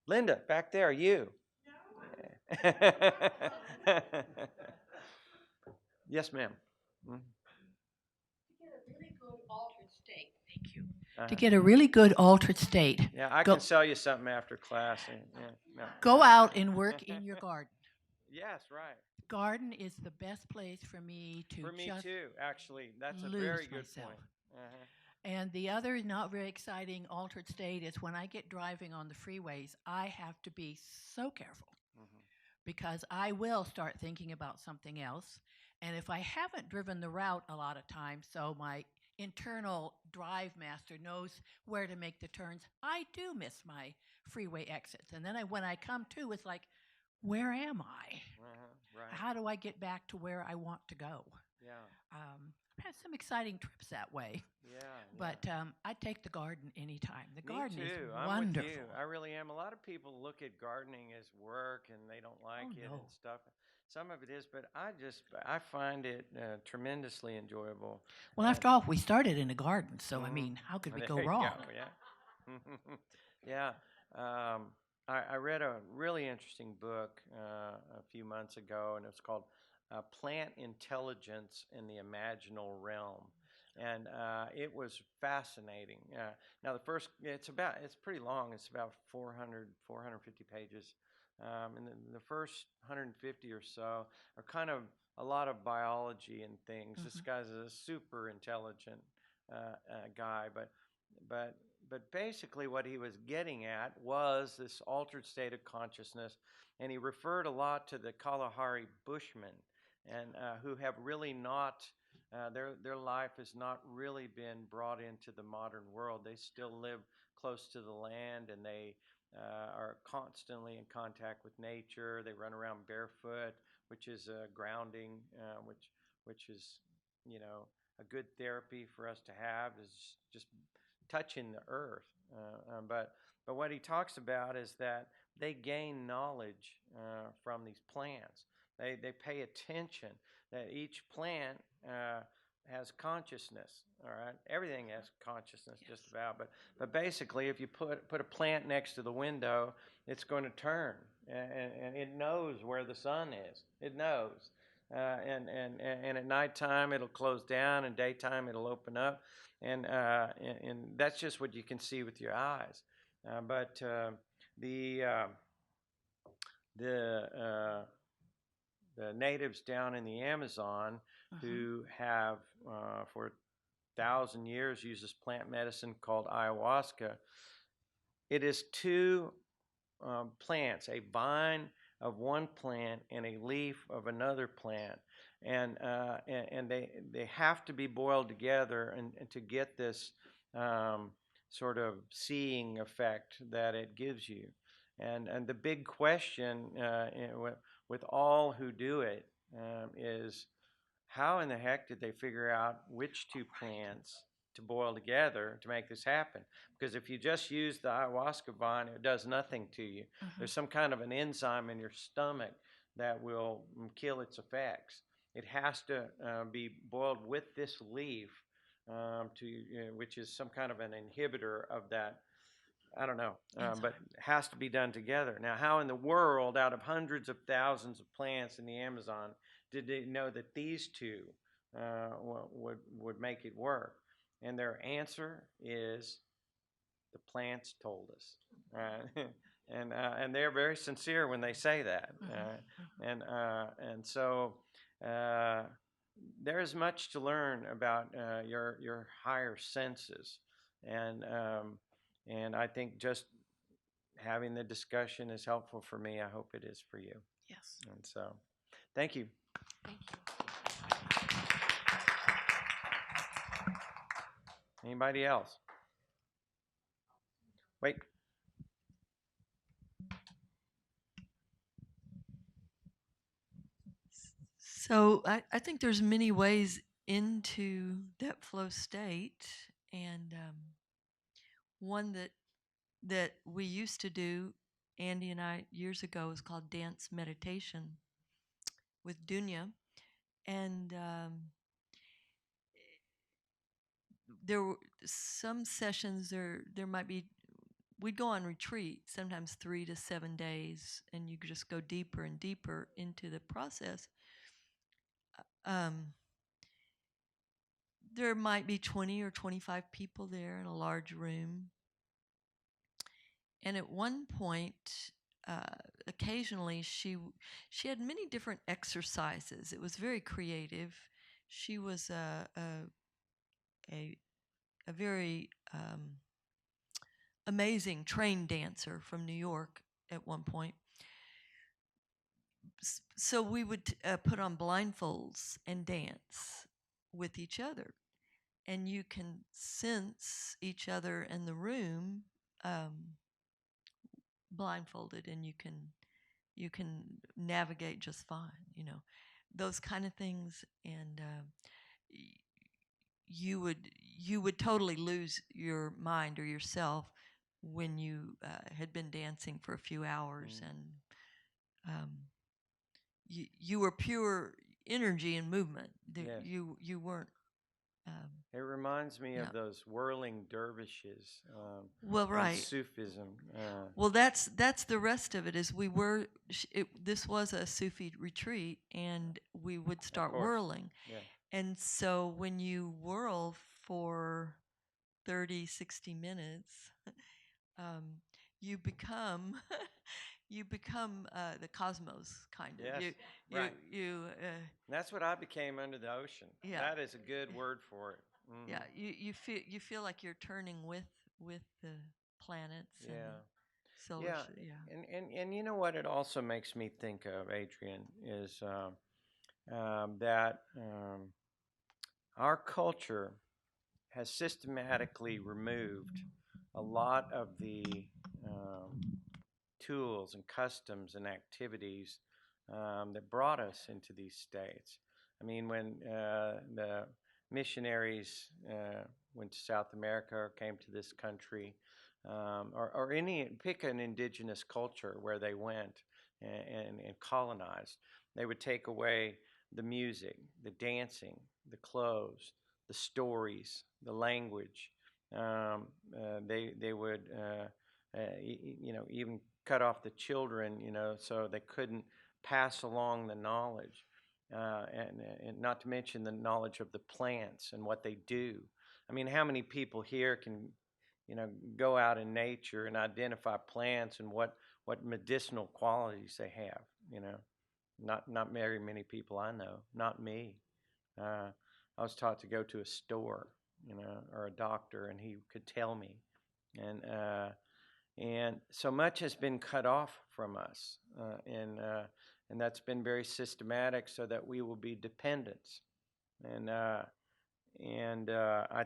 Linda, back there, you. Yes, ma'am. Mhm. To get a really good altered state, Yeah, I go can sell you something after class. Yeah, no. go out and work in your garden. Yes, right. Garden is the best place for me to For me just too, actually. That's a lose very good myself. point. Uh-huh. And the other not very exciting altered state is when I get driving on the freeways, I have to be so careful Mhm. because I will start thinking about something else. And if I haven't driven the route a lot of times, so my internal drive master knows where to make the turns, I do miss my freeway exits. And then when I come to, it's like, where am I? Right. How do I get back to where I want to go? Yeah. I've had some exciting trips that way. Yeah. But I take the garden anytime. The Me garden too. is I'm wonderful. with you. I really am. A lot of people look at gardening as work and they don't like it no. and stuff. Some of it is, but I find it tremendously enjoyable. Well, after all, we started in a garden, so I Mhm. mean, how could we There go you wrong? Yeah. Yeah. I read a really interesting book a few months ago, and it's called Plant Intelligence in the Imaginal Realm. And it was fascinating. Now, it's pretty long. It's about 450 pages. And the first 150 or so are kind of a lot of biology and things. This guy's a super intelligent guy, but but basically what he was getting at was this altered state of consciousness, and he referred a lot to the Kalahari Bushmen, and who have really not their life has not really been brought into the modern world. They still live close to the land, and they are constantly in contact with nature. They run around barefoot, which is grounding, which is you know a good therapy for us to have is just touching the earth. But what he talks about is that they gain knowledge from these plants. They pay attention that each plant has consciousness. All right, everything has consciousness just about. But basically, if you put a plant next to the window, it's going to turn, and it knows where the sun is. It knows. And at nighttime it'll close down, and daytime it'll open up, and that's just what you can see with your eyes. But the the uh, the natives down in the Amazon who have for 1,000 years used this plant medicine called ayahuasca. It is two plants, a vine of one plant and a leaf of another plant, and they have to be boiled together and to get this sort of seeing effect that it gives you. And the big question with all who do it is how in the heck did they figure out which two plants to boil together to make this happen? Because if you just use the ayahuasca vine, it does nothing to you. There's some kind of an enzyme in your stomach that will kill its effects. It has to be boiled with this leaf, which is some kind of an inhibitor of that. I don't know, but it has to be done together. Now, how in the world, out of hundreds of thousands of plants in the Amazon, did they know that these two would make it work? And their answer is the plants told us, and they're very sincere when they say that, and so there is much to learn about your higher senses, and and I think just having the discussion is helpful for me. I hope it is for you. Yes. And so, thank you. Thank you. Anybody else? Wait. So I think there's many ways into that flow state, and one that we used to do, Andy and I, years ago, is called dance meditation with Dunya, and there were some sessions. There might be. We'd go on retreat, sometimes 3 to 7 days, and you could just go deeper and deeper into the process. Um, there might be 20 or 25 people there in a large room. And at one point, occasionally, she had many different exercises. It was very creative. She was a very amazing trained dancer from New York at one point. So we would put on blindfolds and dance with each other, and you can sense each other in the room blindfolded, and you can navigate just fine. Those kind of things, and you would totally lose your mind or yourself when you had been dancing for a few hours, and um, you were pure energy and movement. Yes. You weren't. It reminds me Yeah. of those whirling dervishes Well, in right. Sufism. Well, that's the rest of it. Is we were this was a Sufi retreat, and we would start course. whirling. Yeah. And so when you whirl for 30, 60 minutes, you become you become the cosmos, kind of. Yes, right. You And that's what I became under the ocean. Yeah. That is a good word for it. yeah, you feel like you're turning with the planets and Yeah. the solar Yeah. And you know what it also makes me think of, Adrian, is that our culture has systematically removed a lot of the um, tools and customs and activities that brought us into these states. I mean, when the missionaries went to South America or came to this country, or pick an indigenous culture where they went and colonized, they would take away the music, the dancing, the clothes, the stories, the language. They would even cut off the children, so they couldn't pass along the knowledge, and not to mention the knowledge of the plants and what they do. I mean, how many people here can, go out in nature and identify plants and what medicinal qualities they have? Not very many people I know. Not me. I was taught to go to a store, or a doctor, and he could tell me, and so much has been cut off from us, and that's been very systematic, so that we will be dependents. And I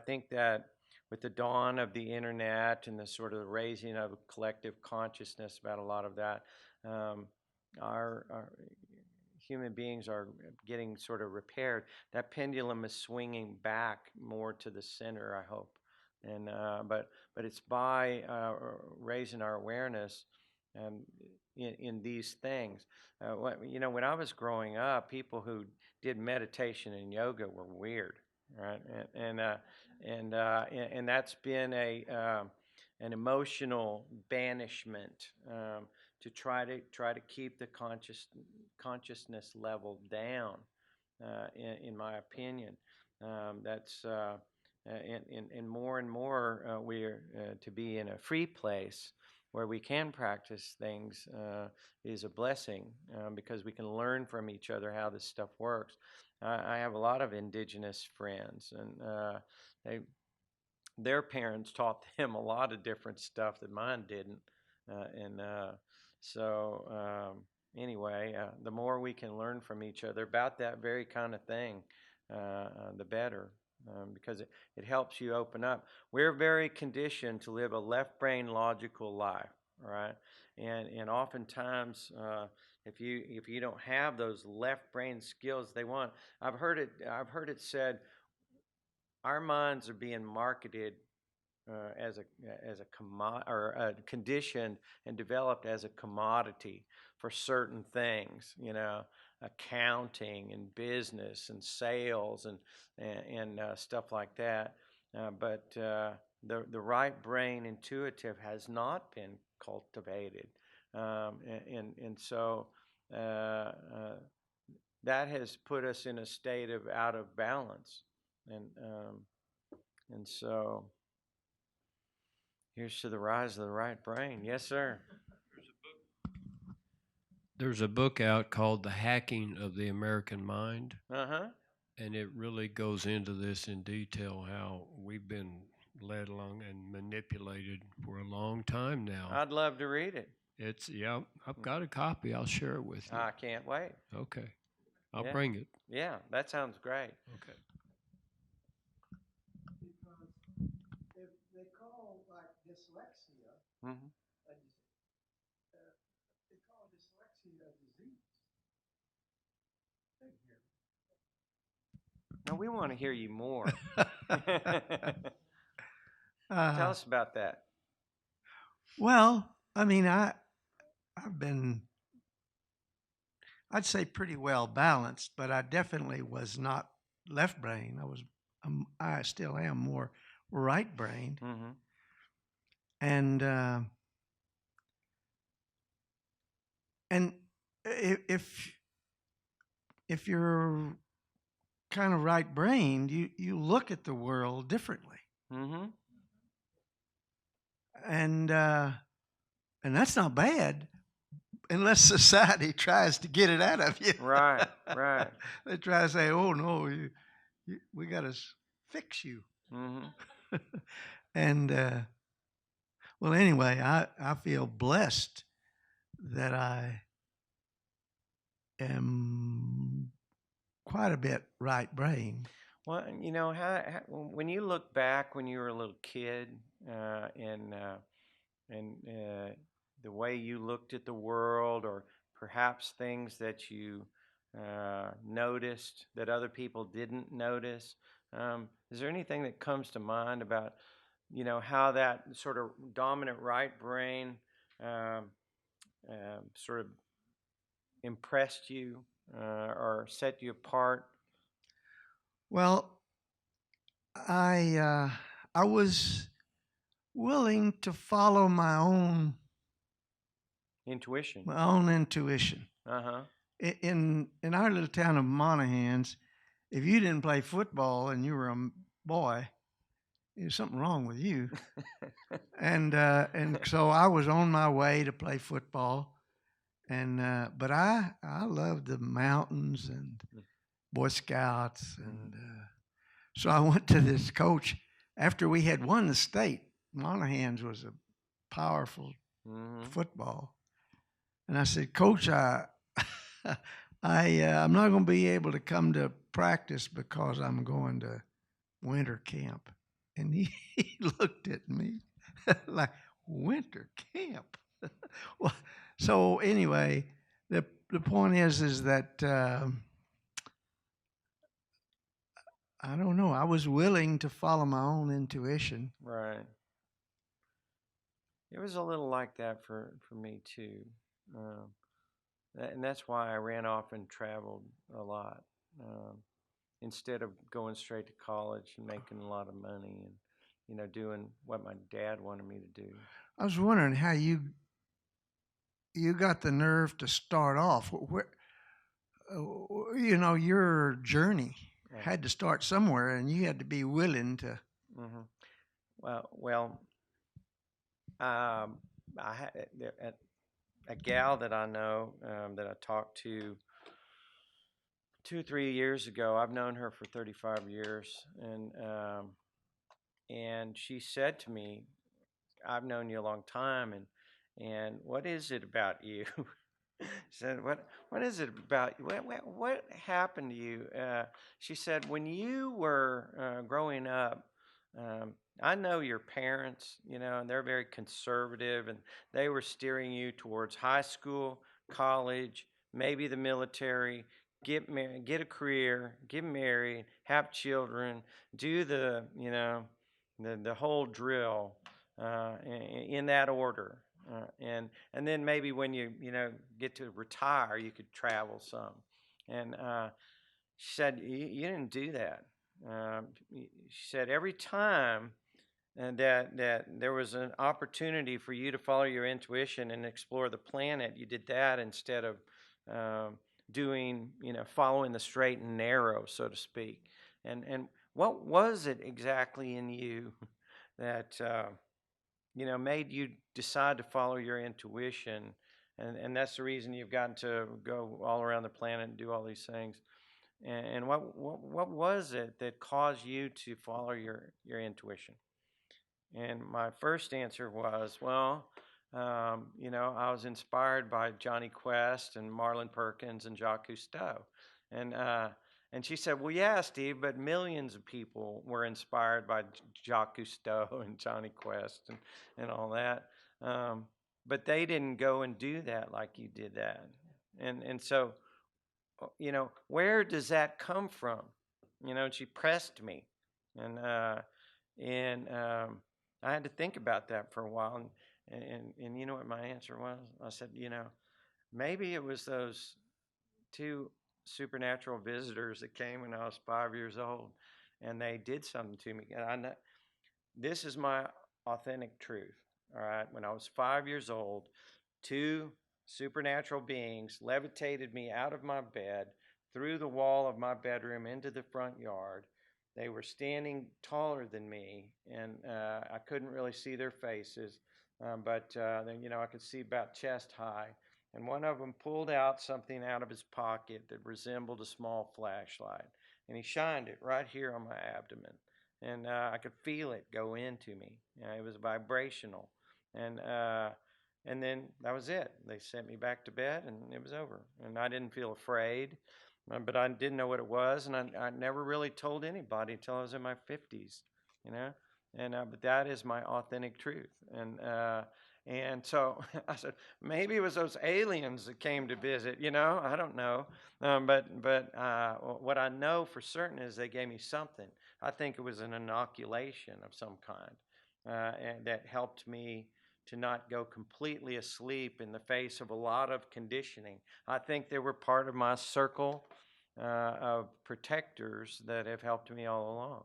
think that with the dawn of the internet and the sort of raising of a collective consciousness about a lot of that, our human beings are getting sort of repaired. That pendulum is swinging back more to the center, I hope. And but it's by raising our awareness um, in these things. When I was growing up, people who did meditation and yoga were weird, right? And that's been an emotional banishment, to try to keep the consciousness level down, in my opinion. That's and more we're to be in a free place where we can practice things, is a blessing, because we can learn from each other how this stuff works. I have a lot of indigenous friends, and they their parents taught them a lot of different stuff that mine didn't. And so, anyway, the more we can learn from each other about that very kind of thing, the better, because it helps you open up. We're very conditioned to live a left brain logical life, right? And oftentimes, If you don't have those left brain skills they want, I've heard it said our minds are being marketed as a or conditioned and developed as a commodity for certain things, accounting and business and sales and stuff like that. But the right brain intuitive has not been cultivated, and so uh, uh, that has put us in a state of out of balance, and so here's to the rise of the right brain. Yes, sir. There's a book out called The Hacking of the American Mind, Uh huh. and it really goes into this in detail how we've been led along and manipulated for a long time now. I'd love to read it. Yeah, I've got a copy. I'll share it with you. I can't wait. Okay. I'll Yeah. bring it. Yeah, that sounds great. Okay. Because if they call like dyslexia, Mm-hmm. they call dyslexia a disease. They hear Now we want to hear you more. Uh, Tell us about that. well, I mean, I've been, I'd say, pretty well balanced, but I definitely was not left brain. I still am more right brained, Mm-hmm. and and if you're kind of right brained, you look at the world differently, Mm-hmm. and that's not bad unless society tries to get it out of you. Right. Right. They try to say, "Oh no, we got to fix you." Mm-hmm. And well, anyway, I feel blessed that I am quite a bit right brained. Well, when you look back when you were a little kid, and the way you looked at the world, or perhaps things that you noticed that other people didn't notice, is there anything that comes to mind about how that sort of dominant right brain um, sort of impressed you or set you apart? Well, I was willing to follow Intuition. my own intuition. Uh-huh. In our little town of Monahans, if you didn't play football and you were a boy, there's something wrong with you. And so I was on my way to play football, and but I loved the mountains and Boy Scouts, and so I went to this coach after we had won the state. Monahans was a powerful Mm-hmm. football, and I said, Coach, I'm not going to be able to come to practice because I'm going to winter camp. And he looked at me like, winter camp? Well, so anyway, the point is that I don't know. I was willing to follow my own intuition. Right. It was a little like that for me too. Um, and that's why I ran off and traveled a lot, instead of going straight to college and making a lot of money and doing what my dad wanted me to do. I was wondering how you got the nerve to start off. Where, your journey had to start somewhere, and you had to be willing to. Mm-hmm. Well, I had a gal that I know, that I talked to 2 3 years ago. I've known her for 35 years, and she said to me, "I've known you a long time, and what is it about you?" Said, what is it about you? What happened to you? She said, when you were growing up, I know your parents, and they're very conservative, and they were steering you towards high school, college, maybe the military, get a career, get married, have children, do the whole drill in that order. And then maybe when you get to retire, you could travel some. And she said, you didn't do that. She said, every time that there was an opportunity for you to follow your intuition and explore the planet, you did that instead of doing, following the straight and narrow, so to speak. And what was it exactly in you that made you decide to follow your intuition? And that's the reason you've gotten to go all around the planet and do all these things. And what was it that caused you to follow your intuition? And my first answer was, well, I was inspired by Johnny Quest and Marlon Perkins and Jacques Cousteau. And, uh, and she said, well, yeah, Steve, but millions of people were inspired by Jacques Cousteau and Johnny Quest and all that. But they didn't go and do that like you did that. And so, where does that come from? And she pressed me. And I had to think about that for a while. And you know what my answer was? I said, maybe it was those two supernatural visitors that came when I was 5 years old, and they did something to me. And I know this is my authentic truth. All right, when I was 5 years old, two supernatural beings levitated me out of my bed, through the wall of my bedroom into the front yard. They were standing taller than me, and I couldn't really see their faces, but then I could see about chest high. And one of them pulled out something out of his pocket that resembled a small flashlight, and he shined it right here on my abdomen, and I could feel it go into me. It was vibrational, and and then that was it. They sent me back to bed, and it was over. And I didn't feel afraid, but I didn't know what it was, and I never really told anybody until I was in my 50s, you know. But that is my authentic truth, and so I said maybe it was those aliens that came to visit, I don't know, but what I know for certain is they gave me something. I think it was an inoculation of some kind, and that helped me to not go completely asleep in the face of a lot of conditioning. I think they were part of my circle of protectors that have helped me all along.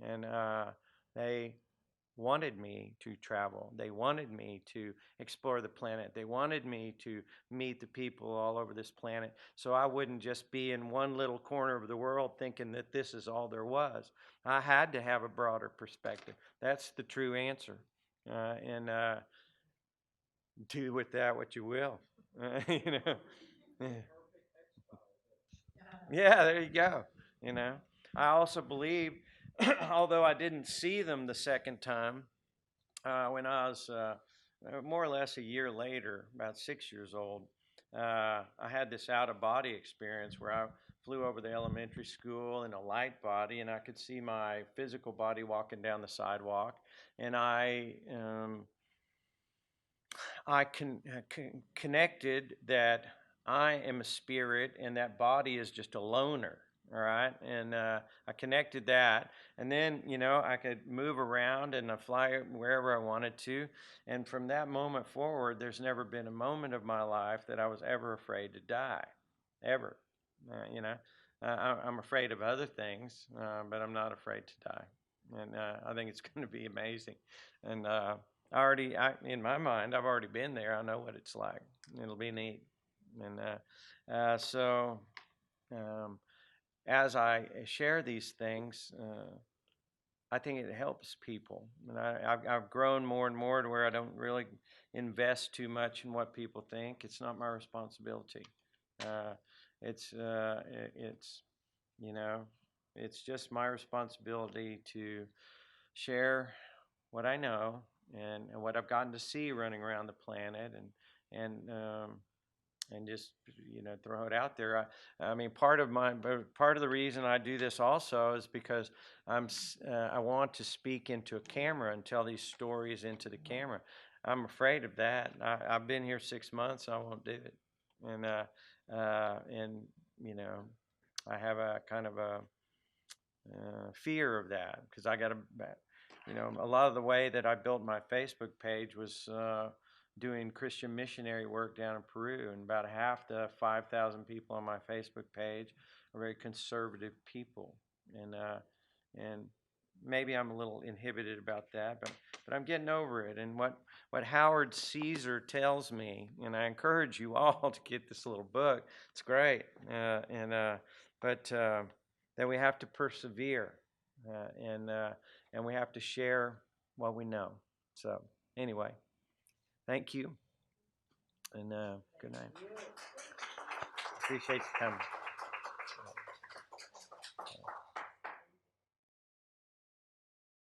And they wanted me to travel. They wanted me to explore the planet. They wanted me to meet the people all over this planet so I wouldn't just be in one little corner of the world thinking that this is all there was. I had to have a broader perspective. That's the true answer. And do with that what you will. you know. Yeah, there you go. You know, I also believe, although I didn't see them the second time, when I was more or less a year later, about 6 years old, I had this out of body experience where I flew over the elementary school in a light body, and I could see my physical body walking down the sidewalk, and I connected that I am a spirit and that body is just a loner. All right. And I connected that. And then, I could move around and I fly wherever I wanted to. And from that moment forward, there's never been a moment of my life that I was ever afraid to die. Ever. I'm afraid of other things, but I'm not afraid to die. And I think it's going to be amazing. And in my mind, I've already been there. I know what it's like. It'll be neat. And so, as I share these things, I think it helps people. And I've grown more and more to where I don't really invest too much in what people think. It's not my responsibility. Uh, it's you know, it's just my responsibility to share what I know and what I've gotten to see running around the planet and just throw it out there. I mean, part of the reason I do this also is because I want to speak into a camera and tell these stories into the camera. I'm afraid of that. I've been here 6 months. I won't do it, and and I have a kind of a fear of that because I got a lot of the way that I built my Facebook page was doing Christian missionary work down in Peru, and about half the 5,000 people on my Facebook page are very conservative people, and maybe I'm a little inhibited about that, but I'm getting over it. And what Howard Caesar tells me, and I encourage you all to get this little book. It's great, but that we have to persevere, and we have to share what we know. So anyway, thank you, and good night. Appreciate you coming.